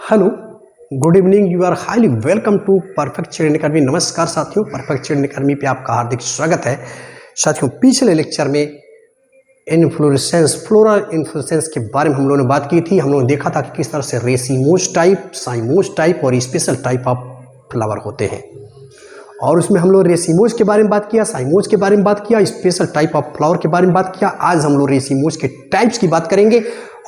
Hello, good evening. You are highly welcome to perfect children academy. नमस्कार साथियों, perfect children academy पे आपका हार्दिक स्वागत है। साथियों, पिछले लेक्चर में इन्फ्लोरेसेंस, फ्लोरल इन्फ्लोरेसेंस के बारे में हम लोगों ने बात की थी। हम लोगों ने देखा था कि किस तरह से रेसिमोस टाइप, साइमोस टाइप और स्पेशल टाइप ऑफ फ्लावर होते हैं। और उसमें हम लोग रेसिमोस के बारे में बात किया, साइमोस के बारे में बात किया, स्पेशल टाइप ऑफ फ्लावर के बारे में बात किया। आज हम लोग रेसिमोस के टाइप्स की बात करेंगे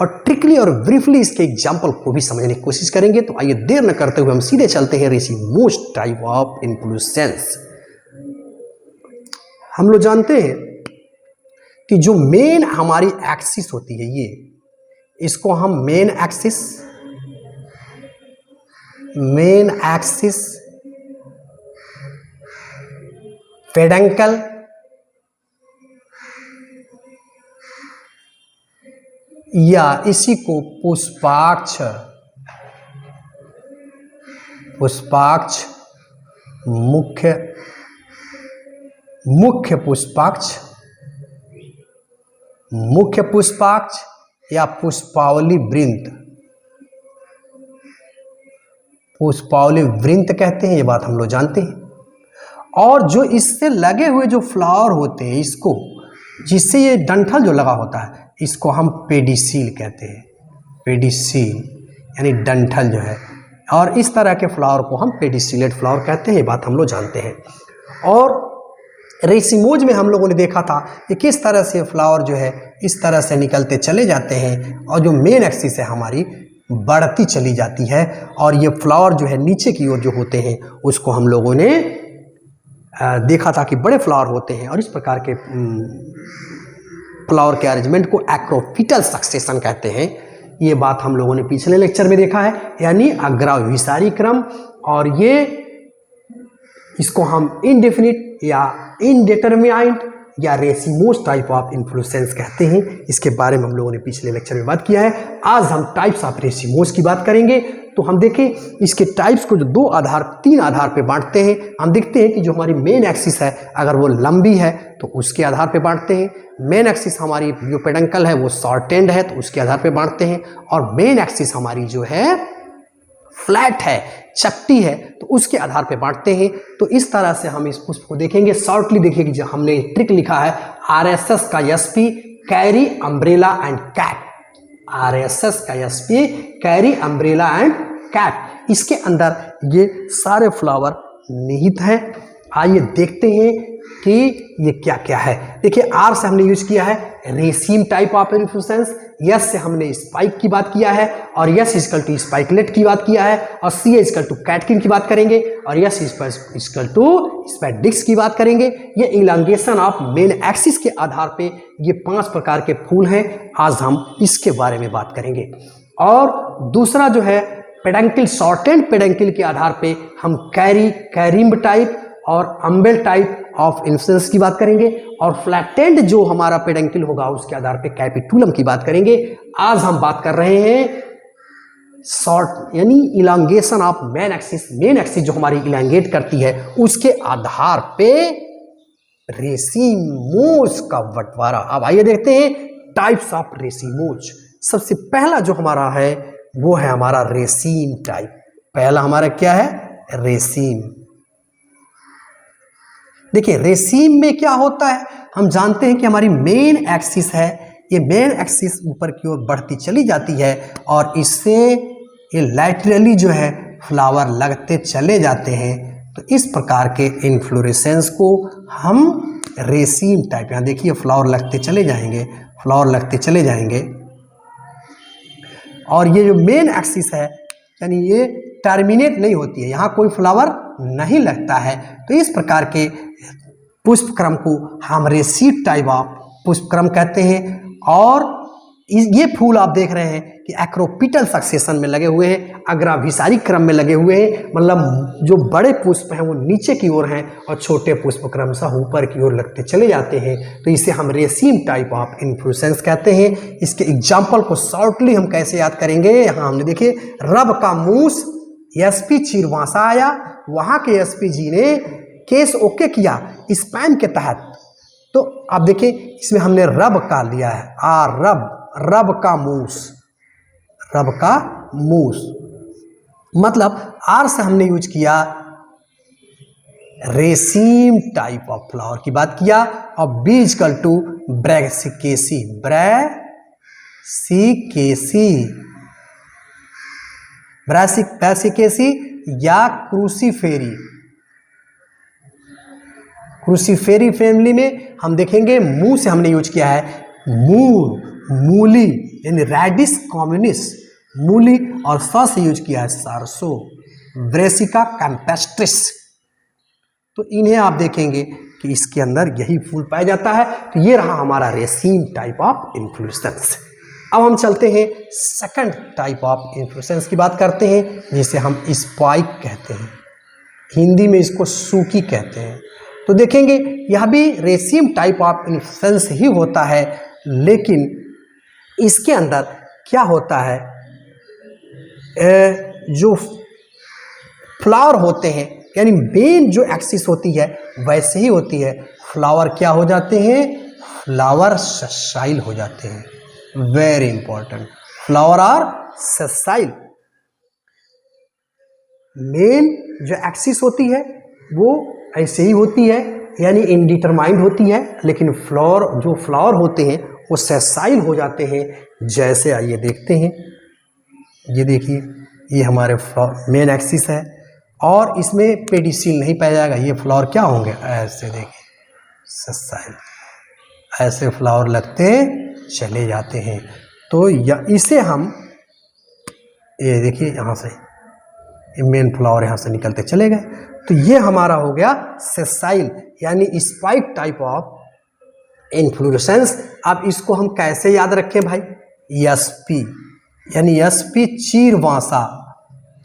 और ट्रिकली और ब्रीफली इसके एग्जाम्पल को भी समझने की कोशिश करेंगे। तो आइए देर न करते हुए हम सीधे चलते हैं रेसिमोस टाइप ऑफ इन्फ्लोरेसेंस। हम लोग जानते हैं कि जो मेन हमारी एक्सिस होती है, ये इसको हम मेन एक्सिस, पेडंकल, या इसी को पुष्पाक्ष, मुख्य पुष्पाक्ष या पुष्पावली वृंत कहते हैं। ये बात हम लोग जानते हैं। और जो इससे लगे हुए जो फ्लावर होते हैं, इसको, जिससे ये डंठल जो लगा होता है, इसको हम पेडिसील कहते हैं। पेडिसील यानी डंठल जो है, और इस तरह के फ्लावर को हम पेडिसीलेट फ्लावर कहते हैं। ये बात हम लोग जानते हैं। और रेसिमोज में हम लोगों ने देखा था कि किस तरह से फ्लावर जो है इस तरह से निकलते चले जाते हैं, और जो मेन एक्सिस है हमारी बढ़ती चली जाती है, और ये फ्लावर जो है नीचे की ओर जो होते हैं उसको हम लोगों ने देखा था कि बड़े फ्लावर होते हैं। और इस प्रकार के फ्लावर के अरेंजमेंट को एक्रोपिटल सक्सेशन कहते हैं। ये बात हम लोगों ने पिछले लेक्चर में देखा है, यानी अग्राभिसारी क्रम। और ये इसको हम इनडेफिनिट या इनडिटरमिनेट या रेसिमोस टाइप ऑफ इन्फ्लोरेसेंस कहते हैं। इसके बारे में हम लोगों ने पिछले लेक्चर में बात किया है। आज हम टाइप्स ऑफ रेसिमोस की बात करेंगे। तो हम देखें इसके टाइप्स को जो तीन आधार पे बांटते हैं। हम देखते हैं कि जो हमारी मेन एक्सिस है, अगर वो लंबी है तो उसके आधार पे बांटते हैं। मेन एक्सिस हमारी जो पेडंकल है वो शॉर्टेंड है तो उसके आधार पे बांटते हैं। और मेन एक्सिस हमारी जो है फ्लैट है, चपटी है, तो उसके आधार पे बांटते हैं। तो इस तरह से हम इस पुष्प को देखेंगे। शॉर्टली देखिए कि जो हमने ट्रिक लिखा है, RSS का SP carry umbrella and cat. RSS का SP carry umbrella and cat. इसके अंदर ये सारे फ्लावर निहित हैं। आइए देखते हैं कि ये क्या क्या है। देखिए, R से हमने यूज किया है रेसिम टाइप ऑफ इन्फ्लोरेसेंस, S से हमने स्पाइक की बात किया है, और S इक्वल टू स्पाइकलेट की बात किया है, और C इक्वल टू कैटकिन की बात करेंगे, और S इक्वल टू स्पैडिक्स की बात करेंगे। ये इलांगेशन ऑफ मेन एक्सिस के आधार पे ये 5 प्रकार के फूल हैं। आज हम इसके बारे में बात करेंगे। और दूसरा जो है पेडंकिल, शॉर्टेंड पेडंकिल के आधार पे हम कैरिम्ब टाइप और अम्बेल टाइप ऑफ इन्फ्लोरेसेंस की बात करेंगे। और फ्लैटेंड जो हमारा पेडंकिल होगा उसके आधार पे कैपिटुलम की बात करेंगे। आज हम बात कर रहे हैं शॉर्ट यानी इलांगेशन ऑफ मेन एक्सिस जो हमारी इलांगेट करती है, उसके आधार पे रेसिमोस का बंटवारा। अब आइए देखते हैं टाइप्स ऑफ रेसिमोस। सबसे पहला जो हमारा है वो है हमारा रेसिम टाइप। पहला हमारा क्या है? रेसिम। देखिए, रेसिम में क्या होता है, हम जानते हैं कि हमारी मेन एक्सिस है, ये मेन एक्सिस ऊपर की ओर बढ़ती चली जाती है, और इससे ये लैटरली जो है फ्लावर लगते चले जाते हैं। तो इस प्रकार के इन्फ्लोरेसेंस को हम रेसिम टाइप, यहाँ देखिए फ्लावर लगते चले जाएंगे, और ये जो मेन एक्सिस है यानी ये टर्मिनेट नहीं होती है, यहाँ कोई फ्लावर नहीं लगता है। तो इस प्रकार के पुष्प क्रम को हम रेसिम टाइप ऑफ पुष्प क्रम कहते हैं। और ये फूल आप देख रहे हैं कि एक्रोपिटल सक्सेशन में लगे हुए हैं, अग्राभिसारी क्रम में लगे हुए हैं। मतलब जो बड़े पुष्प हैं वो नीचे की ओर हैं, और छोटे पुष्प क्रमशः ऊपर की ओर लगते चले जाते हैं। तो इसे हम रेसिम टाइप ऑफ इन्फ्लोरेसेंस कहते हैं। इसके एग्जाम्पल को शॉर्टली हम कैसे याद करेंगे, यहाँ हमने देखे रब का मूस SP चिरवासा आया, वहाँ के SP जी ने केस ओके किया स्पैम के तहत। तो आप देखिए इसमें हमने रब का लिया है, रब का मूस, मतलब आर से हमने यूज किया रेसीम टाइप ऑफ फ्लावर की बात किया, और बी इजकल टू ब्रैसिकेसी, ब्रैसिकेसी या क्रूसीफेरी फैमिली में हम देखेंगे मू से हमने यूज किया है मूली यानी रेडिस कॉम्युनिस मूली, और स से यूज किया है सरसों, ब्रेसिका कैम्पेस्ट्रिस। तो इन्हें आप देखेंगे कि इसके अंदर यही फूल पाया जाता है। तो ये रहा हमारा रेसीम टाइप ऑफ इन्फ्लोरेसेंस। अब हम चलते हैं सेकंड टाइप ऑफ इन्फ्लोरेसेंस की बात करते हैं, जिसे हम स्पाइक कहते हैं, हिंदी में इसको सूकी कहते हैं। तो देखेंगे यह भी रेसीम टाइप ऑफ इन्फ्लोरेसेंस ही होता है, लेकिन इसके अंदर क्या होता है, जो फ्लावर होते हैं यानी मेन जो एक्सिस होती है वैसे ही होती है, फ्लावर क्या हो जाते हैं, फ्लावर ससाइल हो जाते हैं। Very important, flower are sessile. Main जो एक्सिस होती है वो ऐसे ही होती है यानी इनडिटरमाइंड होती है, लेकिन फ्लावर होते हैं वो ससाइल हो जाते हैं। जैसे आइए देखते हैं, ये देखिए ये हमारे मेन एक्सिस है और इसमें पेडिसिल नहीं पाया जाएगा, ये फ्लावर क्या होंगे, ऐसे देखिए ससाइल, ऐसे फ्लावर लगते चले जाते हैं। तो इसे हम ये देखिए यहाँ से ये मेन फ्लावर यहाँ से निकलते चले गए, तो ये हमारा हो गया सेसाइल यानी स्पाइक टाइप ऑफ इन्फ्लोरेसेंस। अब इसको हम कैसे याद रखें भाई, एसपी यानी एसपी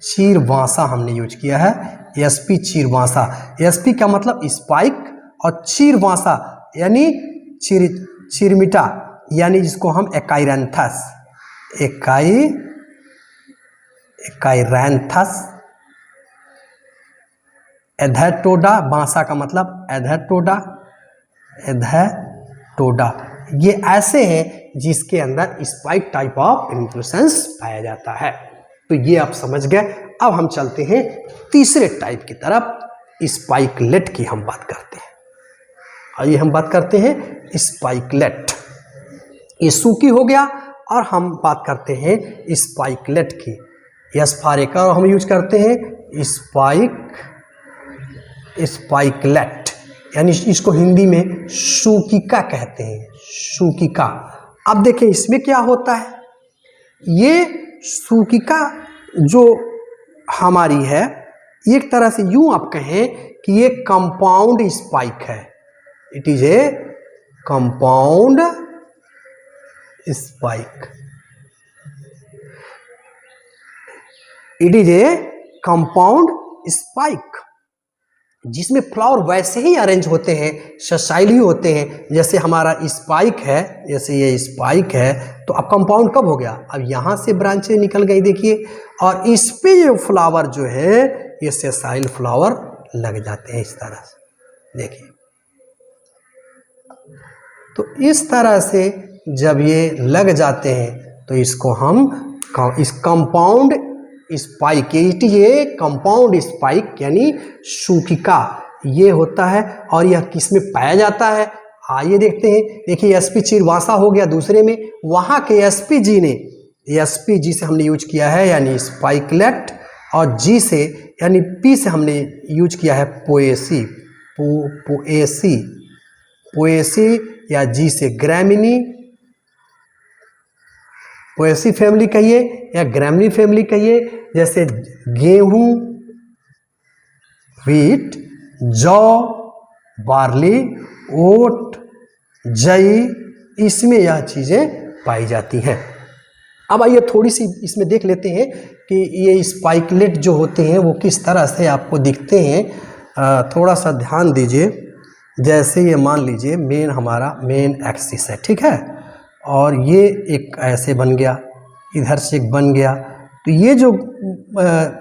चीरवासा हमने यूज किया है, एसपी चीरवासा। एसपी का मतलब स्पाइक और चीरवासा यानी चिरमिटा, यानी जिसको हम एकाइरेंथस एधेटोडा, बांसा का मतलब एधेटोडा, ये ऐसे हैं जिसके अंदर स्पाइक टाइप ऑफ इन्फ्लोरेसेंस पाया जाता है। तो ये आप समझ गए। अब हम चलते हैं तीसरे टाइप की तरफ, स्पाइकलेट की हम बात करते हैं। आइए हम बात करते हैं स्पाइकलेट। ये सूकी हो गया और हम बात करते हैं स्पाइकलेट की। यस फारेका और हम यूज करते हैं स्पाइकलेट यानी इसको हिंदी में सूकिका कहते हैं, सूकिका। अब देखिए इसमें क्या होता है, ये सूकिका जो हमारी है एक तरह से यूं आप कहें कि ये कंपाउंड स्पाइक है, it is a compound spike, it is a compound spike जिसमें फ्लावर वैसे ही अरेंज होते हैं, ससाइल ही होते हैं जैसे हमारा स्पाइक है, जैसे ये स्पाइक है। तो अब कंपाउंड कब हो गया, अब यहाँ से ब्रांचें निकल गई देखिए, और इस पे ये फ्लावर जो है ये ससाइल फ्लावर लग जाते हैं इस तरह से देखिए। तो इस तरह से जब ये लग जाते हैं तो इसको हम इस कंपाउंड स्पाइक, ये कंपाउंड स्पाइक यानी सूकिका ये होता है। और यह किस में पाया जाता है, आइए देखते हैं। देखिए एसपी चीरवासा हो गया दूसरे में, वहाँ के एसपी जी से हमने यूज किया है यानी स्पाइकलेट, और जी से यानी पी से हमने यूज किया है पोएसी या जी से ग्रामिनी, पोएसी फैमिली कहिए या ग्रामिनी फैमिली कहिए, जैसे गेहूं, व्हीट, जौ, बार्ली, ओट, जई, इसमें यह चीज़ें पाई जाती हैं। अब आइए थोड़ी सी इसमें देख लेते हैं कि ये स्पाइकलेट जो होते हैं वो किस तरह से आपको दिखते हैं। थोड़ा सा ध्यान दीजिए। जैसे ये मान लीजिए हमारा मेन एक्सिस है, ठीक है, और ये एक ऐसे बन गया, इधर से एक बन गया। तो ये जो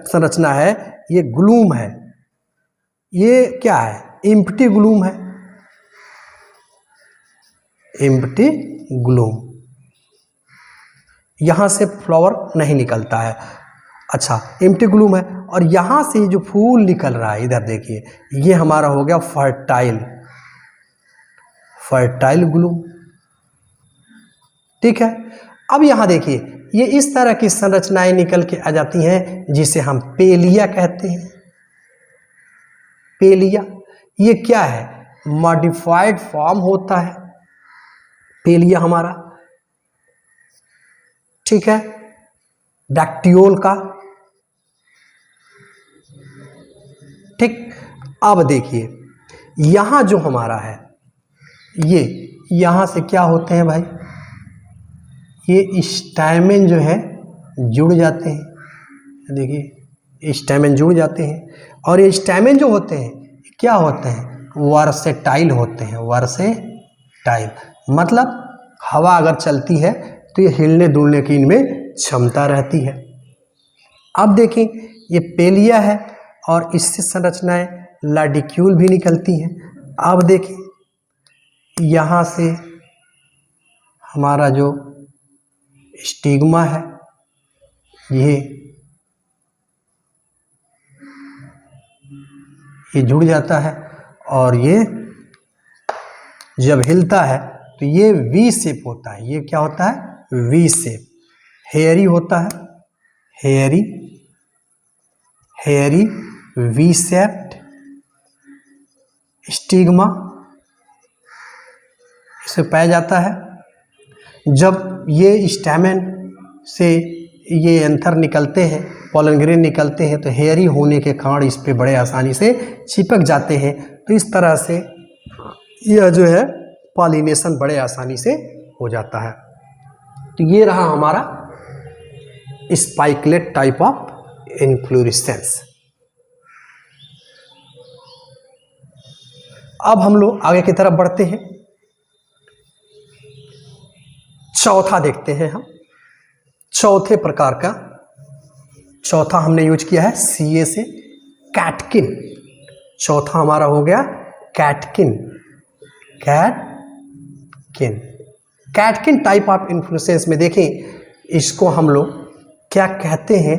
संरचना है ये ग्लूम है, ये क्या है, एम्प्टी ग्लूम है, एम्प्टी ग्लूम। यहाँ से फ्लावर नहीं निकलता है। अच्छा एम्टिग्लूम है, और यहाँ से जो फूल निकल रहा है इधर देखिए, ये हमारा हो गया फर्टाइल ग्लूम। ठीक है, अब यहाँ देखिए ये इस तरह की संरचनाएं निकल के आ जाती हैं जिसे हम पेलिया कहते हैं। पेलिया ये क्या है, मॉडिफाइड फॉर्म होता है पेलिया हमारा। ठीक है, बैक्टीरियोल का। ठीक, अब देखिए यहां जो हमारा है ये, यहां से क्या होते हैं भाई, ये स्टैमेन जो है जुड़ जाते हैं। देखिए स्टैमेन जुड़ जाते हैं, और ये स्टैमेन जो होते हैं क्या होते हैं, वर्सेटाइल होते हैं। वर्सेटाइल मतलब हवा अगर चलती है तो ये हिलने डुलने की इनमें क्षमता रहती है। अब देखें ये पेलिया है, और इससे संरचनाएं लाडिक्यूल भी निकलती हैं। अब देखें यहाँ से हमारा जो स्टिग्मा है ये जुड़ जाता है, और ये जब हिलता है तो ये वी शेप होता है। ये क्या होता है, वी शेप, हेयरी होता है, हेयरी वी शेप्ड स्टिग्मा इसे पाया जाता है। जब ये स्टैमेन से ये एंथर निकलते हैं, पॉलन ग्रेन निकलते हैं, तो हेयरी होने के कारण इस पे बड़े आसानी से चिपक जाते हैं। तो इस तरह से यह जो है पॉलिनेशन बड़े आसानी से हो जाता है। तो ये रहा हमारा स्पाइकलेट टाइप ऑफ इन्फ्लोरेसेंस। अब हम लोग आगे की तरफ बढ़ते हैं, चौथा देखते हैं हम। चौथे प्रकार का, चौथा हमने यूज किया है CA से, कैटकिन। चौथा हमारा हो गया catkin. Catkin type of inflorescence में देखें, इसको हम लोग क्या कहते हैं,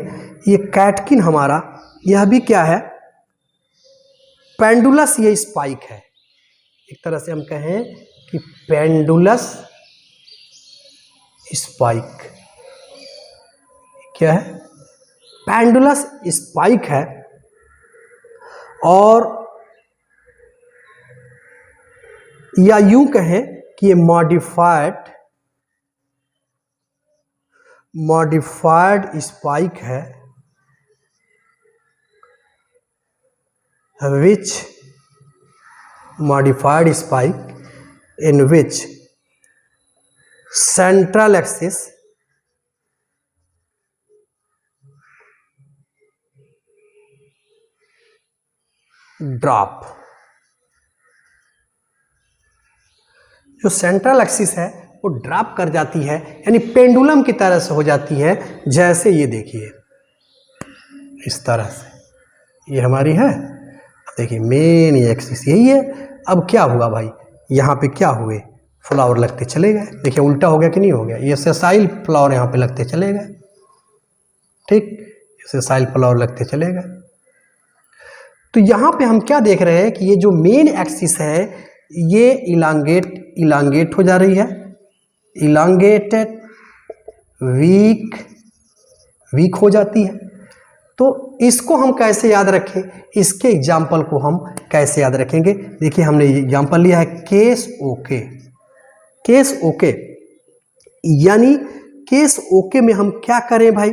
ये कैटकिन हमारा यह भी क्या है, पेंडुलस ये स्पाइक है। एक तरह से हम कहें कि पेंडुलस स्पाइक क्या है, पेंडुलस स्पाइक है। और या यूं कहें कि ये मॉडिफाइड स्पाइक है, which modified spike in which central axis drop. जो सेंट्रल एक्सिस है वो ड्रॉप कर जाती है, यानी पेंडुलम की तरह से हो जाती है। जैसे ये देखिए इस तरह से ये हमारी है, देखिए मेन एक्सिस यही है। अब क्या हुआ भाई, यहाँ पे क्या हुए, फ्लावर लगते चले गए। देखिए उल्टा हो गया कि नहीं हो गया, ये सेसाइल फ्लावर यहाँ पे लगते चले गए। ठीक, सेसाइल फ्लावर लगते चले गए। तो यहाँ पे हम क्या देख रहे हैं कि ये जो मेन एक्सिस है ये इलांगेट हो जा रही है, इलांगेटेड, वीक हो जाती है। तो इसको हम कैसे याद रखें, इसके एग्जाम्पल को हम कैसे याद रखेंगे। देखिए हमने एग्जाम्पल लिया है केस ओके, यानी केस ओके में हम क्या करें भाई,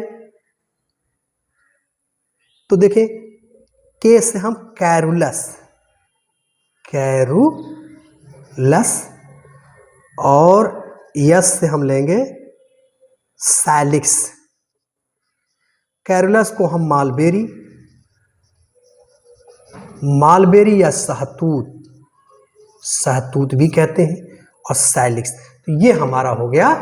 तो देखें केस से हम कैरुलस, और यस से हम लेंगे सैलिक्स। कैरुलस को हम मालबेरी या सहतूत भी कहते हैं, और सैलिक्स। तो ये हमारा हो गया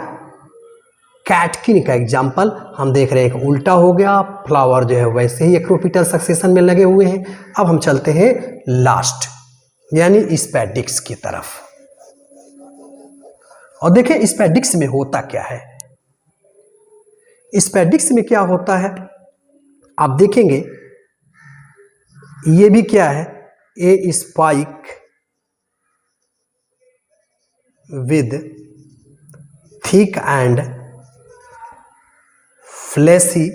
कैटकिन का एग्जाम्पल। हम देख रहे हैं कि उल्टा हो गया, फ्लावर जो है वैसे ही एक्रोपिटल सक्सेशन में लगे हुए हैं। अब हम चलते हैं लास्ट यानी स्पैडिक्स की तरफ, और देखें स्पैडिक्स में होता क्या है। स्पैडिक्स में क्या होता है, आप देखेंगे ये भी क्या है, a spike with thick and flashy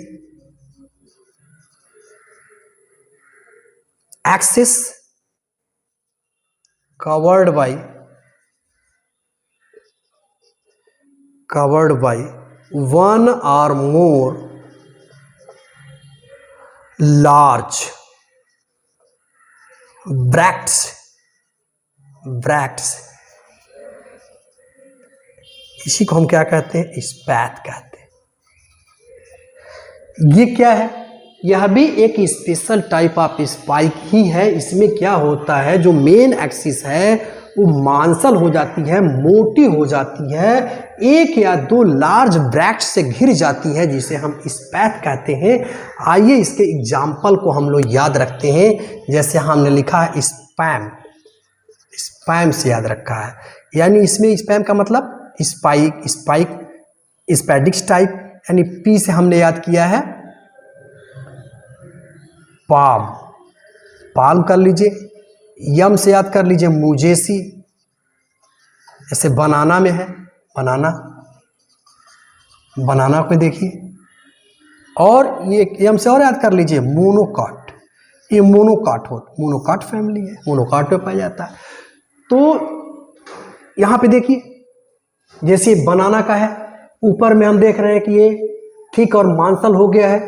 axis covered by one or more large bracts इसी को हम क्या कहते हैं, स्पैथ कहते हैं। ये क्या है, यह भी एक स्पेशल टाइप ऑफ स्पाइक ही है। इसमें क्या होता है, जो मेन एक्सिस है वो मांसल हो जाती है, मोटी हो जाती है, एक या दो लार्ज ब्रैक्ट से घिर जाती है, जिसे हम स्पैथ कहते हैं। आइए इसके एग्जाम्पल को हम लोग याद रखते हैं। जैसे हमने लिखा है स्पैम से याद रखा है, यानी इसमें स्पैम का मतलब स्पाइक, स्पैडिक्स टाइप, यानी पी से हमने याद किया है पाल्म कर लीजिए। यम से याद कर लीजिए मुजेसी, जैसे बनाना में है बनाना को देखिए। और ये यम से और याद कर लीजिए मोनोकॉट, ये मोनोकॉट फैमिली है, मोनोकॉट में पाया जाता है। तो यहाँ पे देखिए जैसे बनाना का है, ऊपर में हम देख रहे हैं कि ये ठीक और मांसल हो गया है,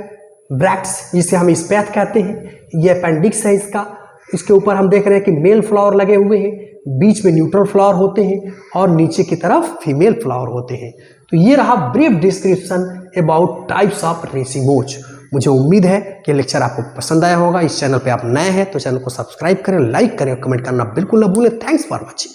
ब्रैक्ट्स जिसे हम स्पैथ कहते हैं, ये अपेंडिक्स है इसका। इसके ऊपर हम देख रहे हैं कि मेल फ्लावर लगे हुए हैं, बीच में न्यूट्रल फ्लावर होते हैं और नीचे की तरफ फीमेल फ्लावर होते हैं। तो ये रहा brief description about types of racemose. मुझे उम्मीद है कि लेक्चर आपको पसंद आया होगा। इस चैनल पे आप नए हैं तो चैनल को सब्सक्राइब करें, लाइक करें और कमेंट करना बिल्कुल ना भूलें। Thanks for watching.